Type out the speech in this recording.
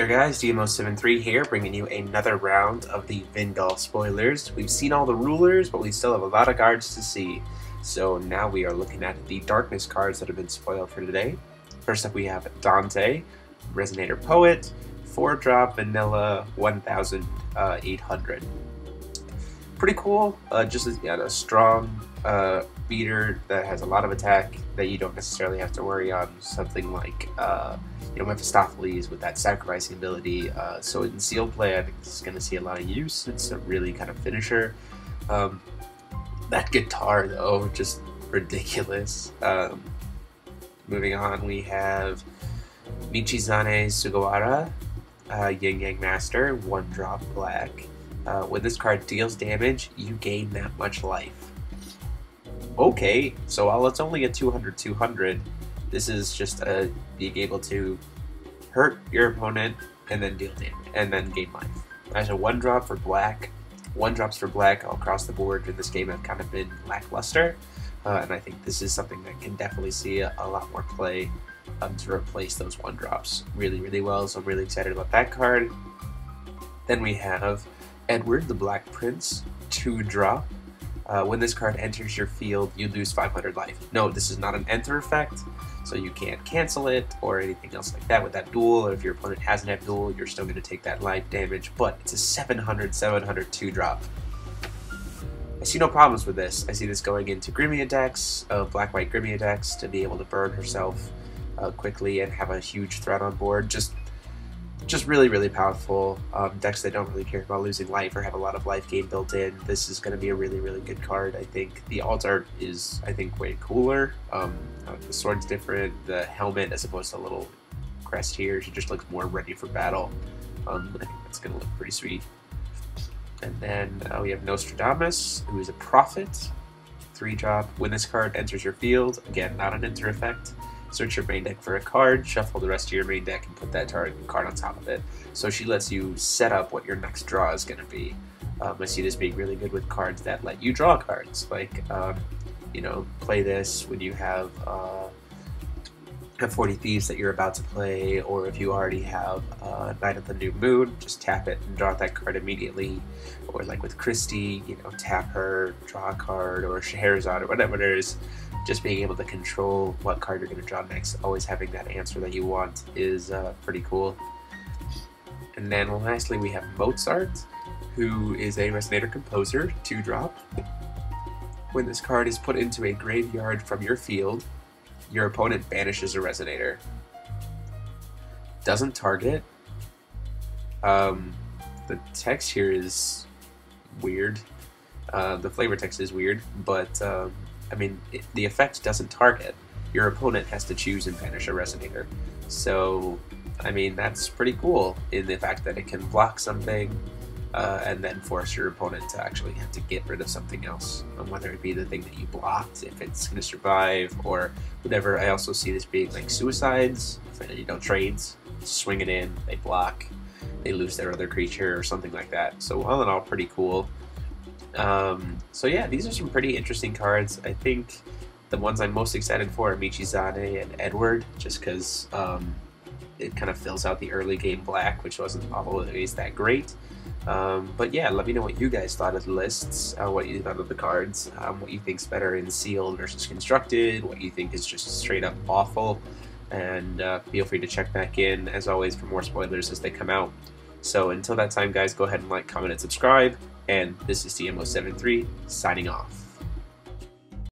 there guys, DMO73 here, bringing you another round of the Vingolf spoilers. We've seen all the rulers, but we still have a lot of cards to see. So now we are looking at the darkness cards that have been spoiled for today. First up we have Dante, Resonator Poet, 4-drop Vanilla 1800. Pretty cool, just a strong beater that has a lot of attack that you don't necessarily have to worry on. Something like Mephistopheles with that sacrificing ability. So in sealed play, I think this is going to see a lot of use. It's a really kind of finisher. That guitar though, just ridiculous. Moving on, we have Michizane Sugawara, Yin Yang Master, 1-drop black. When this card deals damage, you gain that much life. Okay, so while it's only a 200-200, this is just being able to hurt your opponent and then deal damage and then gain life. As a 1-drop for black, 1-drops for black all across the board in this game have kind of been lackluster, and I think this is something that can definitely see a lot more play to replace those 1-drops really well. So I'm really excited about that card. Then we have Edward the Black Prince, 2-drop. When this card enters your field, you lose 500 life. No, this is not an enter effect, so you can't cancel it or anything else like that with that duel, or if your opponent hasn't had duel, you're still going to take that life damage, but it's a 700 2-drop. I see no problems with this. I see this going into Grimia decks, black-white Grimia decks, to be able to burn herself quickly and have a huge threat on board. Just really powerful. Decks that don't really care about losing life or have a lot of life gain built in, this is going to be a really good card. I think the alt art is, I think, way cooler. The sword's different, the helmet as opposed to a little crest here, she just looks more ready for battle. I think that's going to look pretty sweet. And then we have Nostradamus, who is a prophet, 3-drop. When this card enters your field, again, not an enter effect, search your main deck for a card, shuffle the rest of your main deck, and put that target card on top of it. So she lets you set up what your next draw is going to be. I see this being really good with cards that let you draw cards, like, play this when you have 40 Thieves that you're about to play, or if you already have Night of the New Moon, just tap it and draw that card immediately. Or like with Christie, tap her, draw a card, or Scheherazade, or whatever it is. Just being able to control what card you're going to draw next, always having that answer that you want, is pretty cool. And then lastly we have Mozart, who is a Resonator Composer, 2-drop. When this card is put into a graveyard from your field, your opponent banishes a Resonator. Doesn't target. The text here is weird. The flavor text is weird, but the effect doesn't target. Your opponent has to choose and banish a Resonator. So, that's pretty cool in the fact that it can block something and then force your opponent to actually have to get rid of something else, whether it be the thing that you blocked, if it's going to survive, or whatever. I also see this being like suicides, trades, swing it in, they block, they lose their other creature or something like that. So all in all, pretty cool. So yeah, these are some pretty interesting cards. I think the ones I'm most excited for are Michizane and Edward, just because it kind of fills out the early game black, which wasn't always that great. But yeah, let me know what you guys thought of the lists, what you thought of the cards, what you think's better in sealed versus constructed, what you think is just straight up awful, and feel free to check back in, as always, for more spoilers as they come out. So until that time, guys, go ahead and like, comment, and subscribe, and this is DMO73 signing off.